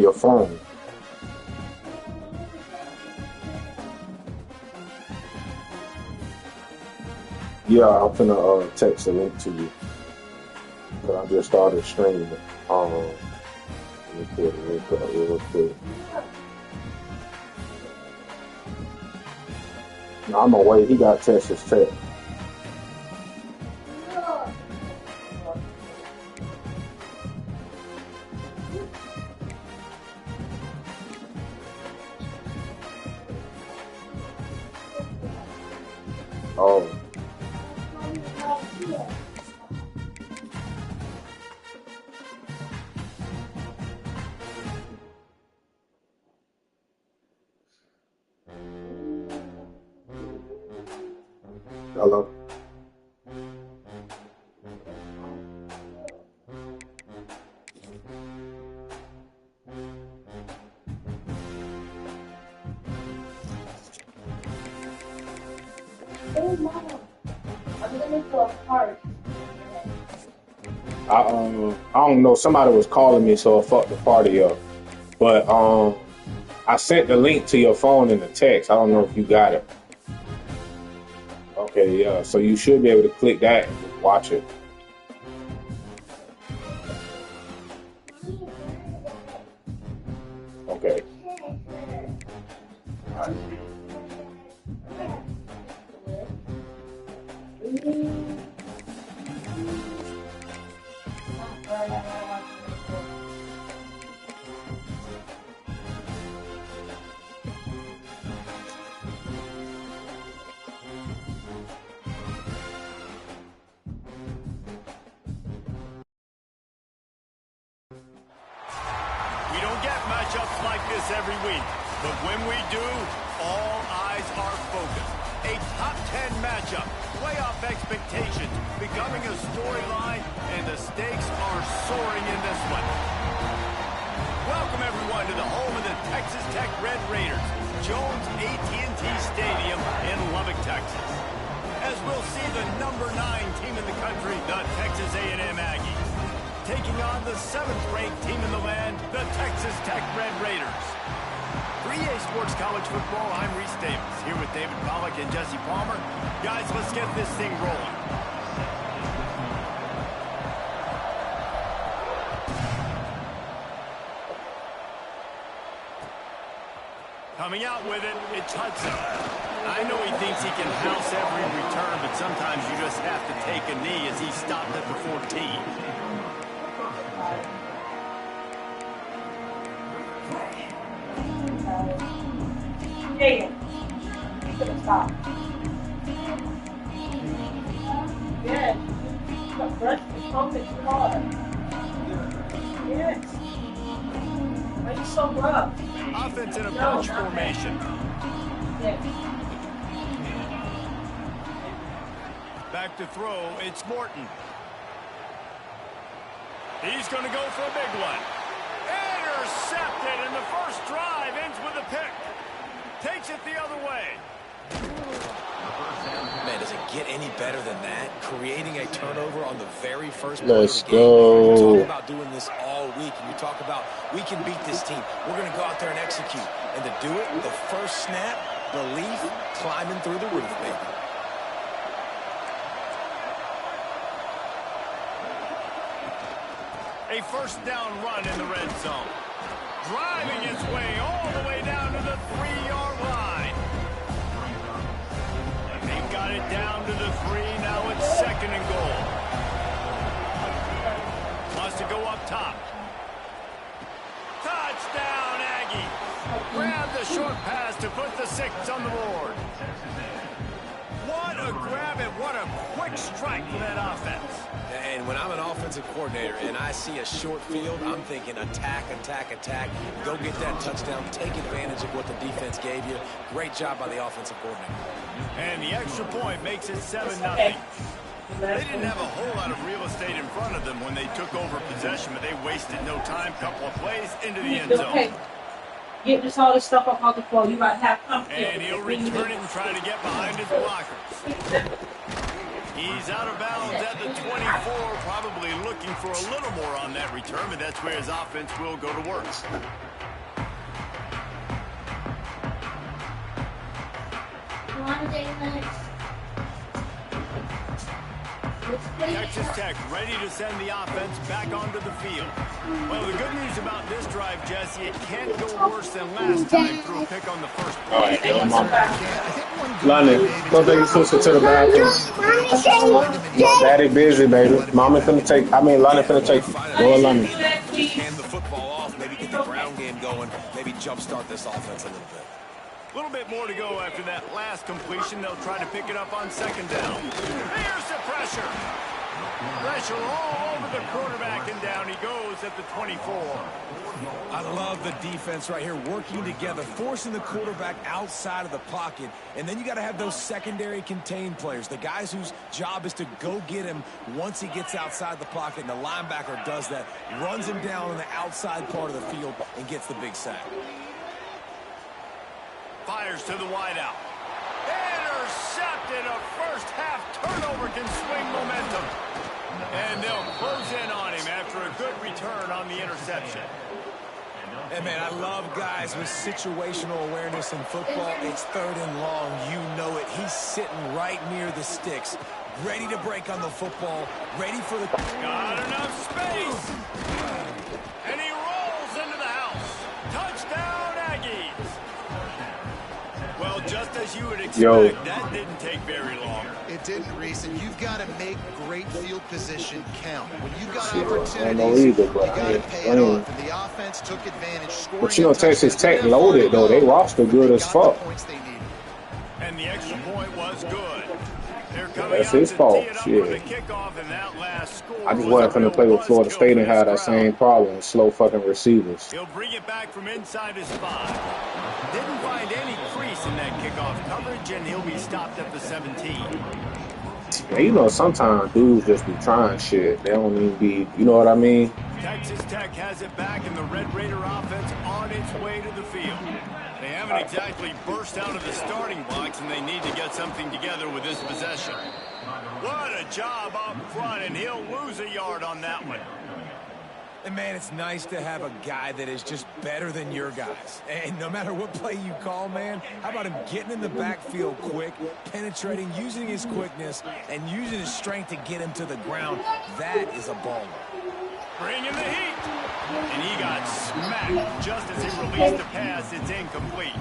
your phone. Yeah, I'm finna text a link to you. Cause I just started streaming. Let me put the link up real quick. No, I'm gonna wait. He got Texas Tech. Oh, hello. I don't know. Somebody was calling me, so I fucked the party up. But I sent the link to your phone in the text. I don't know if you got it. Okay, yeah. So you should be able to click that and watch it. Okay. All right. We don't get matchups like this every week, but when we do, all eyes are focused. A top 10 matchup, playoff expectations becoming a storyline, and the stakes are soaring in this one. Welcome everyone to the home of the Texas Tech Red Raiders, Jones AT&T Stadium in Lubbock, Texas. As we'll see the number 9 team in the country, the Texas A&M Aggies, taking on the 7th-ranked team in the land, the Texas Tech Red Raiders. For EA Sports College Football, I'm Reese Davis, here with David Pollack and Jesse Palmer. Guys, let's get this thing rolling. Coming out with it, it's Hudson. I know he thinks he can house every return, but sometimes you just have to take a knee as he stopped at the 14. Jaden, you could have stopped. Yes. But brush the trumpet too hard. Yes. Why are you so rough? Offense in a bunch formation. Yes. Back to throw, it's Morton. He's going to go for a big one. Intercepted, and the first drive ends with a pick. Takes it the other way. Man, does it get any better than that? Creating a turnover on the very first play Let's of the game. go. You talk about doing this all week, and you talk about, we can beat this team. We're going to go out there and execute. And to do it, the first snap, belief climbing through the roof, baby. A first down run in the red zone. Driving its way all the way down to the 3-yard line. They've got it down to the 3. Now it's 2nd and goal. Wants to go up top. Touchdown, Aggie. Grab the short pass to put the 6 on the board. What a grab and what a quick strike from that offense. And when I'm an offensive coordinator and I see a short field, I'm thinking attack, attack, attack. Go get that touchdown. Take advantage of what the defense gave you. Great job by the offensive coordinator. And the extra point makes it 7-0. Okay. They didn't have a whole lot of real estate in front of them when they took over possession, but they wasted no time. Couple of plays into the end zone. Okay. Get this all this stuff up on the floor. You might have company. And he'll return it and try to get behind his blockers. He's out of bounds at the 24, probably looking for a little more on that return, but that's where his offense will go to work. Texas Tech ready to send the offense back onto the field. Well, the good news about this drive, Jesse, it can't go worse than last time through a pick on the first play. All right, yo, mom. Lonnie, go take your sister to the bathroom. Daddy busy, baby. Mama finna take, Lonnie finna take you. Go on, Lonnie. Hand the football off, maybe get the ground game going, maybe jumpstart this offense a little bit. A little bit more to go after that last completion. They'll try to pick it up on second down. Here's the pressure. Pressure all over the quarterback, and down he goes at the 24. I love the defense right here, working together, forcing the quarterback outside of the pocket. And then you got to have those secondary contained players, the guys whose job is to go get him once he gets outside the pocket. And the linebacker does that, runs him down on the outside part of the field, and gets the big sack. Fires to the wideout. Intercepted. A first half turnover can swing momentum. And they'll close in on him after a good return on the interception. Hey, man, I love guys with situational awareness in football. It's 3rd and long. You know it. He's sitting right near the sticks, ready to break on the football, ready for the... Got enough space. And he rolls into the house. Touchdown, Aggies. Well, just as you would expect, that didn't take very long. It didn't, Reese, and you've got to make great field position count. When you've got opportunities, you got to pay it off. And the offense took advantage. But you know, Texas Tech loaded, though. They roster good as fuck. And the extra point was good. That's his fault. Shit. I just wasn't going to play with Florida State and have that same problem. Slow fucking receivers. He'll bring it back from inside his 5. Didn't find any crease in that kickoff coverage, and he'll be stopped at the 17. Yeah, you know, sometimes dudes just be trying shit. They don't even be, you know what I mean? Texas Tech has it back, and the Red Raider offense on its way to the field. They haven't exactly burst out of the starting blocks, and they need to get something together with this possession. What a job up front, and he'll lose a yard on that one. And, man, it's nice to have a guy that is just better than your guys. And no matter what play you call, man, how about him getting in the backfield quick, penetrating, using his quickness, and using his strength to get him to the ground? That is a baller. Bringing the heat. And he got smacked just as he released the pass. It's incomplete.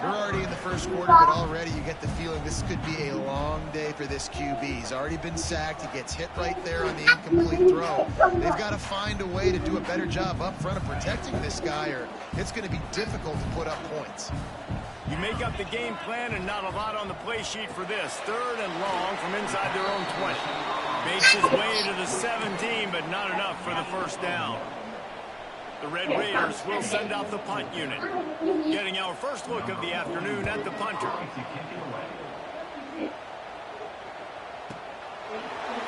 We're already in the first quarter, but already you get the feeling this could be a long day for this QB. He's already been sacked. He gets hit right there on the incomplete throw. They've got to find a way to do a better job up front of protecting this guy, or it's going to be difficult to put up points. You make up the game plan, and not a lot on the play sheet for this. 3rd and long from inside their own 20. Makes his way to the 17, but not enough for the first down. The Red Raiders will send out the punt unit. Getting our first look of the afternoon at the punter.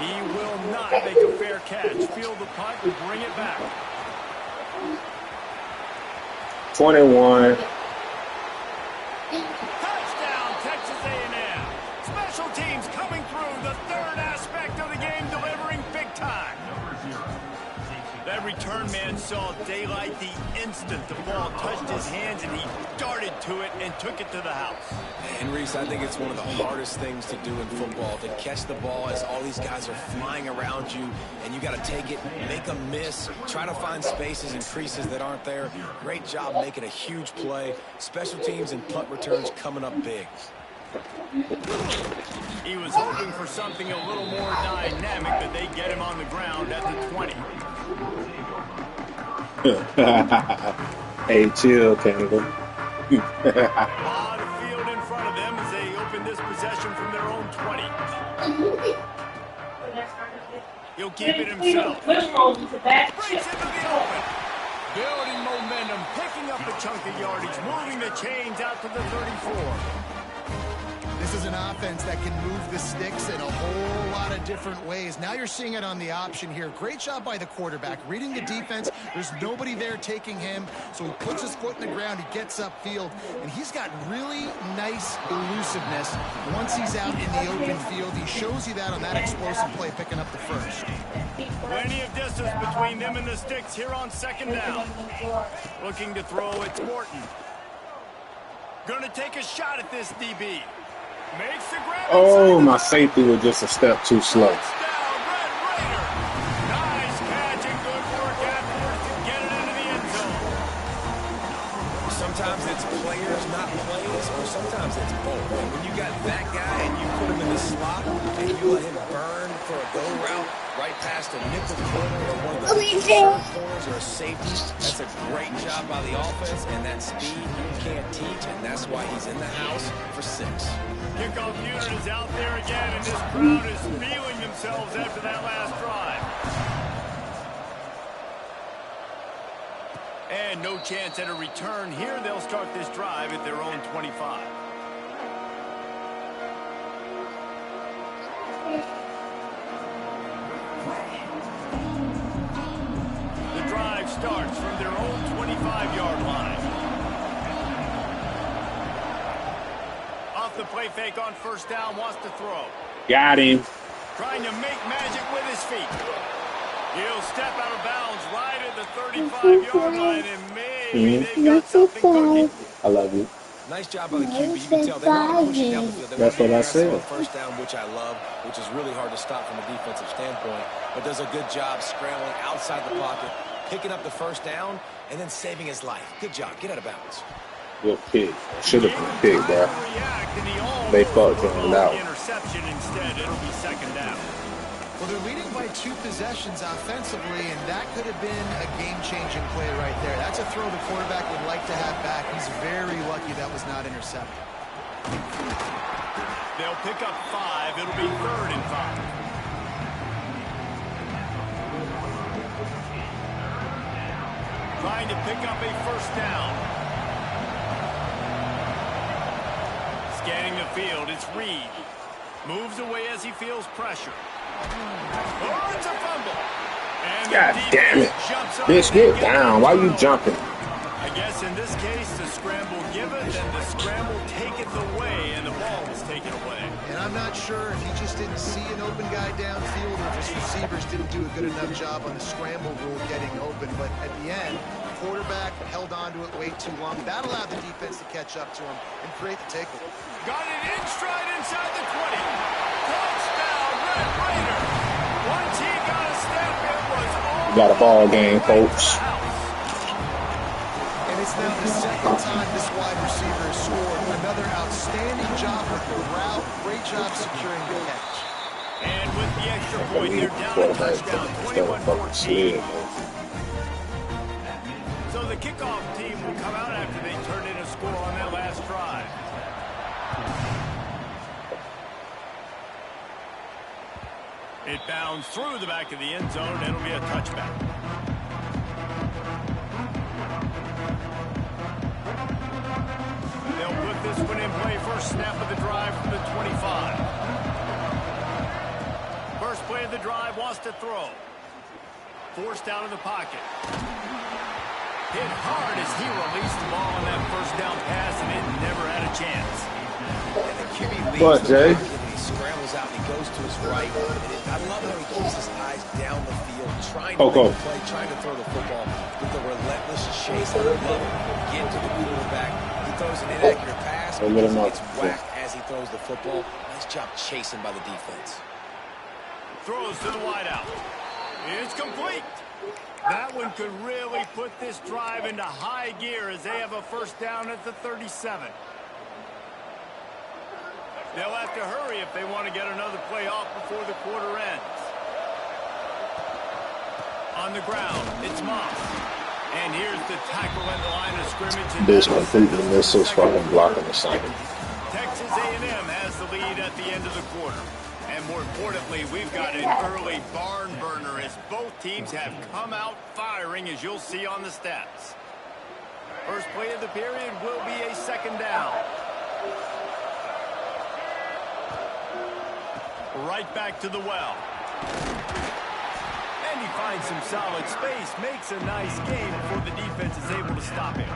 He will not make a fair catch. Field the punt and bring it back. 21. Touchdown, Texas A&M. Special teams coming through, the 3rd aspect of the game, delivering big time. That return man saw daylight the instant the ball touched his hands, and he darted to it and took it to the house. And, Reese, I think it's one of the hardest things to do in football, to catch the ball as all these guys are flying around you, and you got to take it, make a miss, try to find spaces and creases that aren't there. Great job making a huge play. Special teams and punt returns coming up big. He was hoping for something a little more dynamic, but they get him on the ground at the 20. Hey, chill, Canada. A lot of field in front of them as they open this possession from their own 20. He'll keep it himself. Breaks into the open. Building momentum, picking up a chunk of yardage, moving the chains out to the 34. This is an offense that can move the sticks in a whole lot of different ways. Now you're seeing it on the option here. Great job by the quarterback. Reading the defense, there's nobody there taking him, so he puts his foot in the ground, he gets upfield, and he's got really nice elusiveness. Once he's out in the open field, he shows you that on that explosive play, picking up the first. Plenty of distance between them and the sticks here on second down. Looking to throw, it's Morton. Gonna take a shot at this DB. Makes the grab. Oh, my safety was just a step too slow. Touchdown, Red Raider. Nice catch and good work afterwards to get it into the end zone. Sometimes it's players, not plays, or sometimes it's both. And when you got that guy and you put him in the slot and you let him burn for a go route right past a nickel corner or one of the corners or a safety, that's a great job by the offense, and that speed you can't teach, and that's why he's in the house for 6. Kickoff unit is out there again, and this crowd is feeling themselves after that last drive. And no chance at a return here. They'll start this drive at their own 25. The drive starts from their own 25-yard line. Off the play fake on first down, wants to throw. Got him. Trying to make magic with his feet. He'll step out of bounds right at the 35-yard line, and maybe they've got something cooking. I love you. Nice job by the QB. You can tell they want to push it down the field. They That's want to be what I aggressive said. on first down, which I love, which is really hard to stop from a defensive standpoint, but does a good job scrambling outside the pocket, picking up the first down, and then saving his life. Good job. Get out of bounds. Good pick. Should have been a pick, bro. They fucked him out. Interception instead. It'll be second down. Well, they're leading by 2 possessions offensively, and that could have been a game-changing play right there. That's a throw the quarterback would like to have back. He's very lucky that was not intercepted. They'll pick up 5. It'll be 3rd and 5. Trying to pick up a first down. Scanning the field, it's Reed. Moves away as he feels pressure. Oh, it's a fumble. And God damn it. Bitch, get down. Why you jumping? I guess in this case, the scramble given and the scramble taken away, and the ball was taken away. And I'm not sure if he just didn't see an open guy downfield or if his receivers didn't do a good enough job on the scramble rule getting open. But at the end, the quarterback held on to it way too long. That allowed the defense to catch up to him and create the takeaway. Got it in stride inside the 20. Touchdown, Red Raider. Once he got a step, it was all. Got a ball game, folks. And it's now the second time this wide receiver has scored. Another outstanding job with the route. Great job securing the catch. And with the extra point, they're down a touchdown, 21-14. So the kickoff team will come out after they turn in a score on that last drive. It bounds through the back of the end zone, and it'll be a touchback. They'll put this one in play. First snap of the drive from the 25. First play of the drive, wants to throw. Forced out of the pocket. Hit hard as he released the ball on that first down pass, and it never had a chance. And the QB leads What, Jay? the pocket, and he scrambles out and he goes to his right. And I love how he keeps his eyes down the field, trying to make a play, trying to throw the football with the relentless chase. I love it. Get to the quarterback. He throws an inaccurate pass, but he gets whacked as he throws the football. Nice job chasing by the defense. Throws to the wideout. It's complete. That one could really put this drive into high gear as they have a first down at the 37. They'll have to hurry if they want to get another play off before the quarter ends. On the ground, it's Moss. And here's the tackle at the line of scrimmage. This completely missed his fucking blocking assignment. Texas A&M has the lead at the end of the quarter. And more importantly, we've got an early barn burner as both teams have come out firing, as you'll see on the stats. First play of the period will be a second down. Right back to the well. And he finds some solid space, makes a nice game before the defense is able to stop him.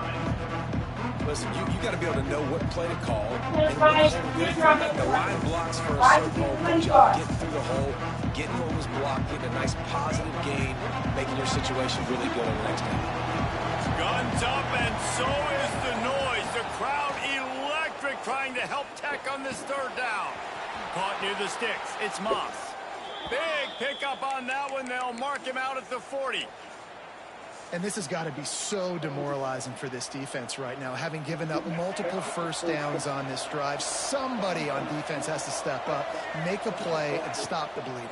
Listen, you got to be able to know what play to call. And the line blocks for a certain hole. Good job getting through the hole, getting what was blocked, getting a nice positive gain, making your situation really good on the next down. Guns up, and so is the noise. The crowd electric, trying to help Tech on this third down. Caught near the sticks. It's Moss. Big pickup on that one. They'll mark him out at the 40. And this has got to be so demoralizing for this defense right now. Having given up multiple first downs on this drive, somebody on defense has to step up, make a play, and stop the bleeding.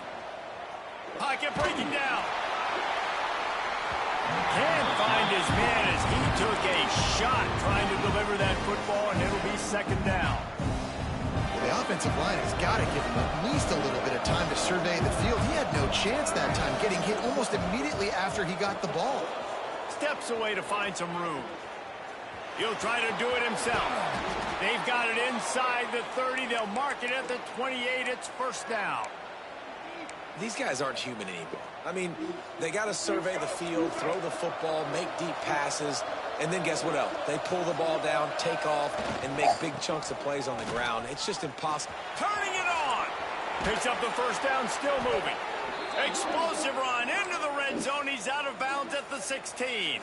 Pocket breaking down. Can't find his man as he took a shot trying to deliver that football, and it'll be second down. The offensive line has got to give him at least a little bit of time to survey the field. He had no chance that time, getting hit almost immediately after he got the ball. Steps away to find some room. He'll try to do it himself. They've got it inside the 30. They'll mark it at the 28. It's first down. These guys aren't human anymore. I mean, they got to survey the field, throw the football, make deep passes, and then guess what else? They pull the ball down, take off, and make big chunks of plays on the ground. It's just impossible. Turning it on. Picks up the first down, still moving. Explosive run into the red zone. He's out of bounds at the 16.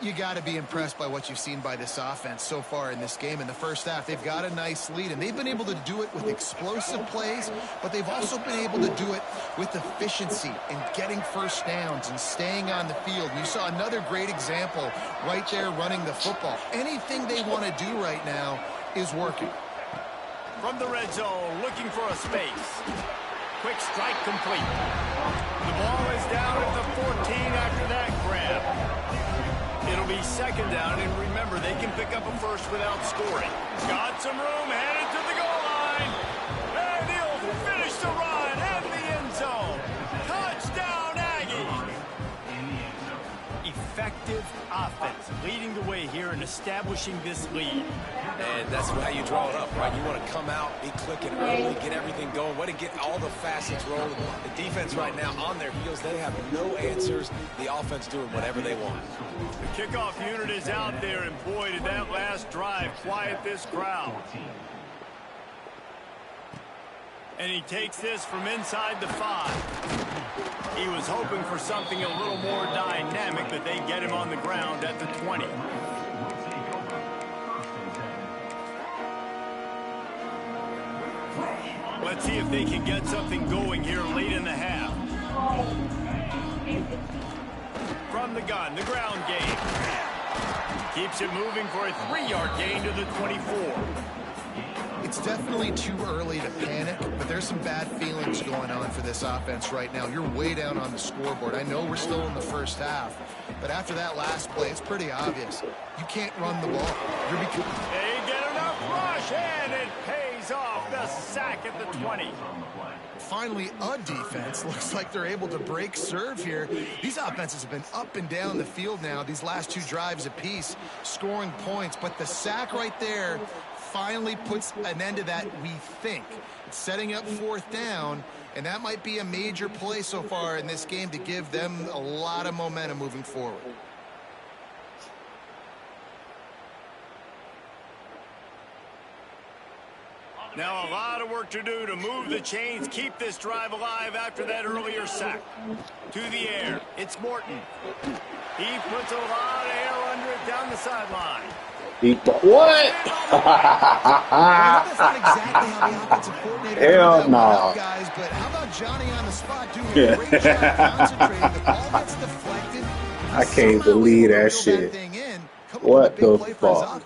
You got to be impressed by what you've seen by this offense so far in this game. In the first half, they've got a nice lead, and they've been able to do it with explosive plays, but they've also been able to do it with efficiency and getting first downs and staying on the field. And you saw another great example right there running the football. Anything they want to do right now is working. From the red zone, looking for a space. Quick strike complete. The ball is down at the 14 after that grab. It'll be second down, and remember, they can pick up a first without scoring. Got some room, headed to the goal line. And he'll finish the run and the end zone. Touchdown, Aggies! Effective offense, leading the way here and establishing this lead. And that's how you draw it up, right? You want to come out, be clicking early, get everything going, want to get all the facets rolling. The defense right now on their heels, they have no answers. The offense doing whatever they want. The kickoff unit is out there, and boy, did that last drive quiet this crowd. And he takes this from inside the 5. He was hoping for something a little more dynamic, but they get him on the ground at the 20. Let's see if they can get something going here late in the half. From the gun, the ground game. Keeps it moving for a 3-yard gain to the 24. It's definitely too early to panic, but there's some bad feelings going on for this offense right now. You're way down on the scoreboard. I know we're still in the first half, but after that last play, it's pretty obvious. You can't run the ball. They get enough rush, and it pays off. The sack at the 20. Finally, a defense looks like they're able to break serve here. These offenses have been up and down the field now, these last 2 drives apiece, scoring points, but the sack right there finally puts an end to that, we think. It's setting up 4th down, and that might be a major play so far in this game to give them a lot of momentum moving forward. Now a lot of work to do to move the chains, keep this drive alive after that earlier sack. To the air, it's Morton. He puts a lot of air under it down the sideline. What? That's not exactly how the offensive coordinator Hell no. Guys, but how about Johnny on the spot doing a great job concentrating? The ball gets deflected. I can't believe that shit. What the fuck?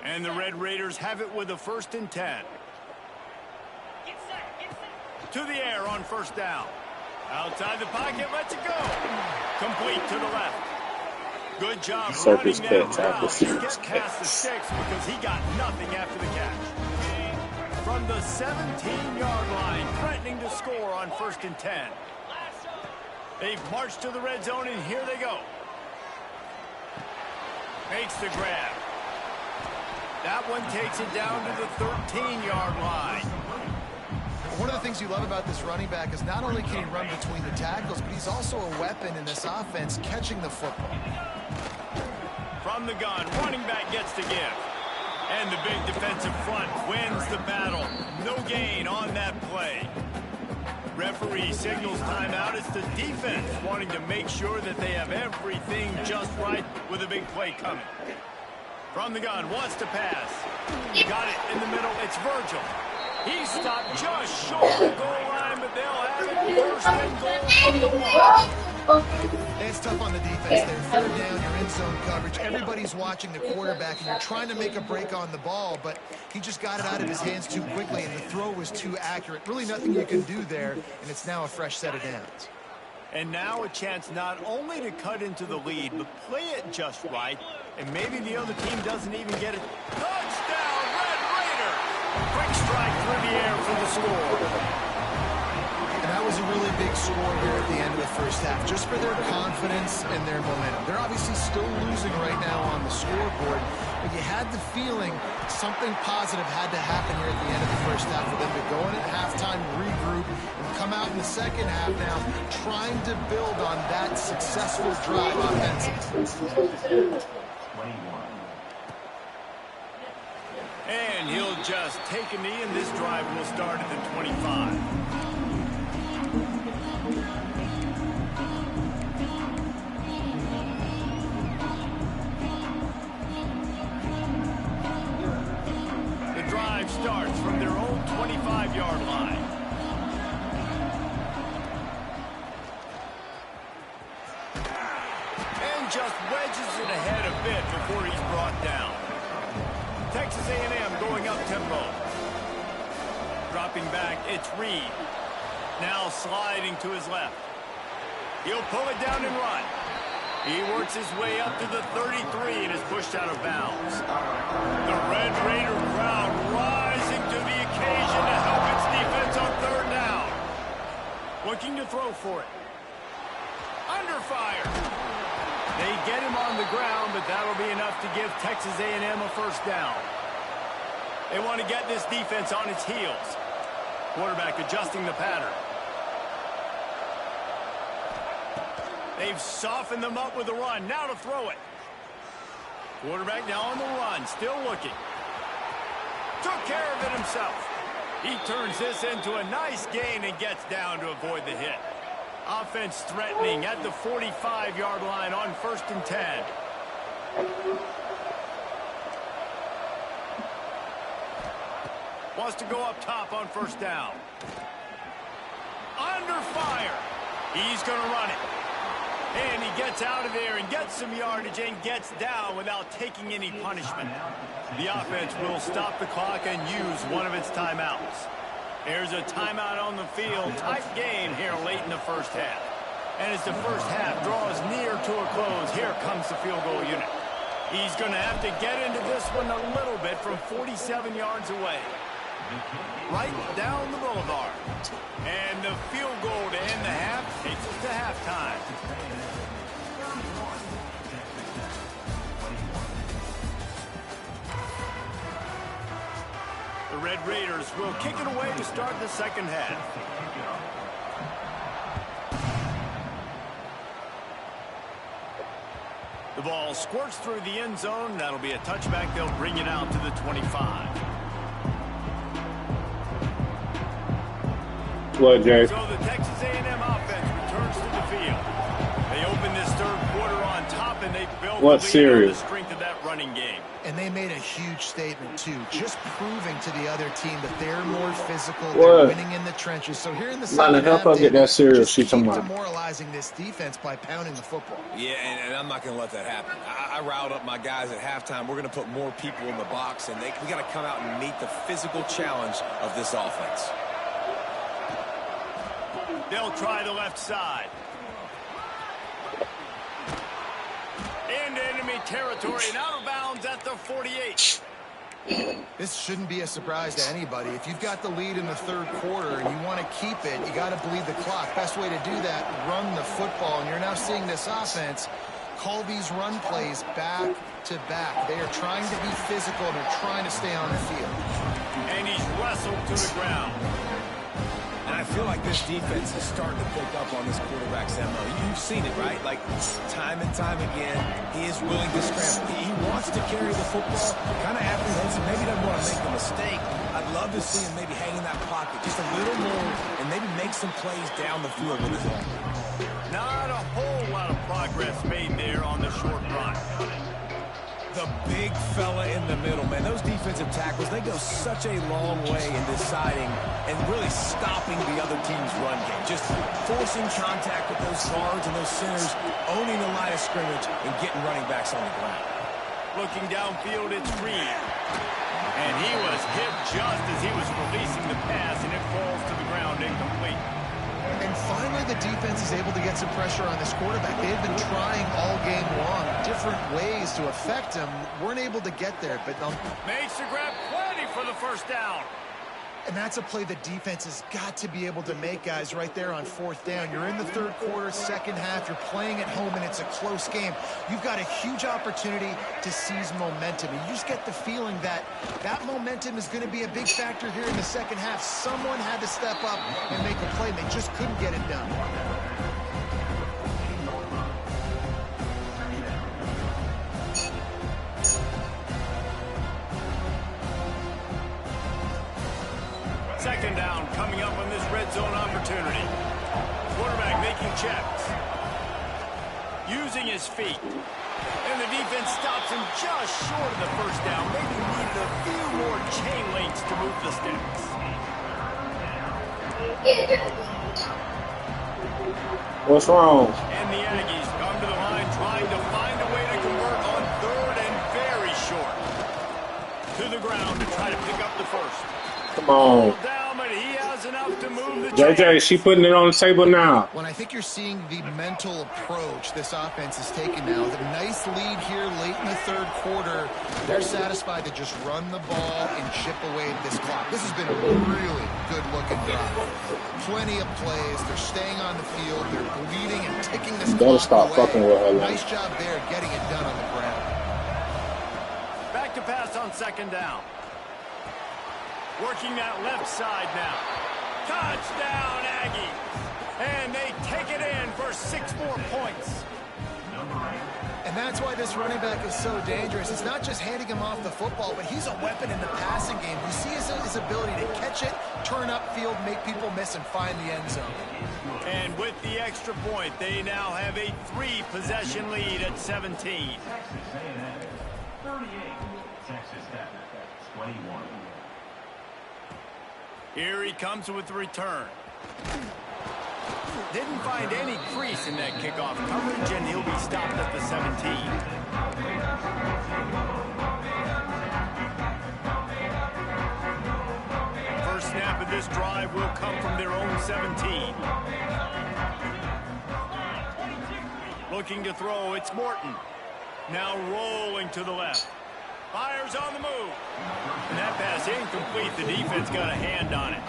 And the Red Raiders have it with a 1st and 10. To the air on 1st down. Outside the pocket, lets it go. Complete to the left. Good job running that route. Get past the sticks because he got nothing after the catch. From the 17-yard line, threatening to score on 1st and 10. They've marched to the red zone, and here they go. Makes the grab. That one takes it down to the 13-yard line. One of the things you love about this running back is not only can he run between the tackles, but he's also a weapon in this offense catching the football. From the gun, running back gets the give. And the big defensive front wins the battle. No gain on that play. Referee signals timeout. It's the defense wanting to make sure that they have everything just right with a big play coming. From the gun, wants to pass. Got it in the middle. It's Virgil. He stopped just short of the goal line, but they'll have it first and goal from the one. It's tough on the defense there. Third down, you're in zone coverage. Everybody's watching the quarterback, and you're trying to make a break on the ball, but he just got it out of his hands too quickly, and the throw was too accurate. Really nothing you can do there, and it's now a fresh set of downs. And now a chance not only to cut into the lead, but play it just right, and maybe the other team doesn't even get it. Touchdown, Red Raider! Quick strike through the air for the score. And that was a really big score here at the end of the first half, just for their confidence and their momentum. They're obviously still losing right now on the scoreboard, but you had the feeling something positive had to happen here at the end of the first half for them to go in at halftime, regroup, and come out in the second half now trying to build on that successful drive offensively. And he'll just take a knee, and this drive will start at the 25. Starts from their own 25-yard line. And just wedges it ahead a bit before he's brought down. Texas A&M going up tempo. Dropping back, it's Reed. Now sliding to his left. He'll pull it down and run. He works his way up to the 33 and is pushed out of bounds. The Red Raider crowd rising to the occasion to help its defense on third down. Looking to throw for it. Under fire. They get him on the ground, but that'll be enough to give Texas A&M a first down. They want to get this defense on its heels. Quarterback adjusting the pattern. They've softened them up with a run. Now to throw it. Quarterback now on the run. Still looking. Took care of it himself. He turns this into a nice gain and gets down to avoid the hit. Offense threatening at the 45-yard line on 1st and 10. Wants to go up top on first down. Under fire. He's going to run it. And he gets out of there and gets some yardage and gets down without taking any punishment. The offense will stop the clock and use one of its timeouts. There's a timeout on the field. Tight game here late in the first half. And as the first half draws near to a close, here comes the field goal unit. He's going to have to get into this one a little bit from 47 yards away. Right down the boulevard. And the field goal to end the half takes us to halftime. The Red Raiders will kick it away to start the second half. The ball squirts through the end zone. That'll be a touchback. They'll bring it out to the 25. What, Jay? So the Texas A&M offense returns to the field. They open this third quarter on top, and they build What the lead series? on the strength of that running game. And they made a huge statement, too, just proving to the other team that they're more physical, What? they're winning in the trenches. So here in the second Man, help half, her get that cereal just she keep talking about. demoralizing this defense by pounding the football. Yeah, and I'm not going to let that happen. I riled up my guys at halftime. We're going to put more people in the box, and we got to come out and meet the physical challenge of this offense. They'll try the left side. Into enemy territory and out of bounds at the 48. This shouldn't be a surprise to anybody. If you've got the lead in the third quarter and you want to keep it, you got to bleed the clock. Best way to do that, run the football. And you're now seeing this offense call these run plays back to back. They are trying to be physical, and they're trying to stay on the field. And he's wrestled to the ground. And I feel like this defense is starting to pick up on this quarterback's MO. You've seen it, right? Like, time and time again, he is willing to scramble. He wants to carry the football, kind of apprehensive, maybe doesn't want to make a mistake. I'd love to see him maybe hang in that pocket just a little more and maybe make some plays down the field with his arm. Not a whole lot of progress made there on the short run. The big fella in the middle, man. Those defensive tackles, they go such a long way in deciding and really stopping the other team's run game. Just forcing contact with those guards and those centers, owning the line of scrimmage, and getting running backs on the ground. Looking downfield, it's Reed. And he was hit just as he was releasing the pass, and it falls to the ground incomplete. And finally, the defense is able to get some pressure on this quarterback. They had been trying all game long different ways to affect him. Weren't able to get there, but Makes the grab plenty for the first down. and that's a play the defense has got to be able to make, guys, right there on fourth down. You're in the third quarter, second half. You're playing at home, and it's a close game. You've got a huge opportunity to seize momentum. And you just get the feeling that that momentum is going to be a big factor here in the second half. Someone had to step up and make a play, and they just couldn't get it done. Second down coming up on this red zone opportunity. Quarterback making checks. Using his feet. And the defense stops him just short of the first down. Maybe needed a few more chain links to move the sticks. What's wrong? And the Aggies come to the line trying to find a way to convert on third and very short. To the ground to try to pick up the first. Come on. Down, but he has enough to move the JJ, chains. she putting it on the table now. When I think you're seeing the mental approach this offense is taking now, the nice lead here late in the third quarter, they're satisfied to just run the ball and chip away at this clock. This has been a really good-looking drive. Plenty of plays. They're staying on the field. They're bleeding and ticking this Better clock stop away. fucking with her. Nice job there getting it done on the ground. Back to pass on second down. Working that left side now. Touchdown, Aggies. And they take it in for 6 more points. And that's why this running back is so dangerous. It's not just handing him off the football, but he's a weapon in the passing game. You see his ability to catch it, turn upfield, make people miss, and find the end zone. And with the extra point, they now have a 3-possession lead at 17. 38, Texas Tech, 21. Here he comes with the return. Didn't find any crease in that kickoff coverage, and he'll be stopped at the 17. First snap of this drive will come from their own 17. Looking to throw, it's Morton. Now rolling to the left. Fires on the move. And that pass incomplete. The defense got a hand on it.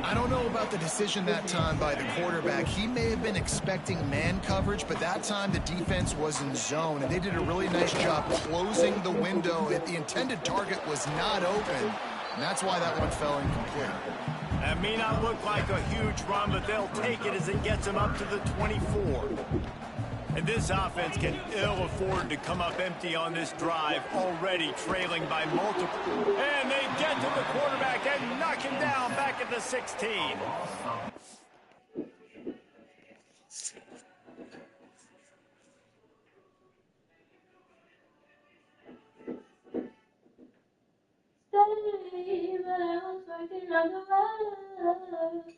I don't know about the decision that time by the quarterback. He may have been expecting man coverage, but that time the defense was in zone, and they did a really nice job closing the window. The intended target was not open, and that's why that one fell incomplete. That may not look like a huge run, but they'll take it as it gets them up to the 24. And this offense can ill afford to come up empty on this drive, already trailing by multiple. And they get to the quarterback and knock him down back at the 16. Stay, but I was working on the road.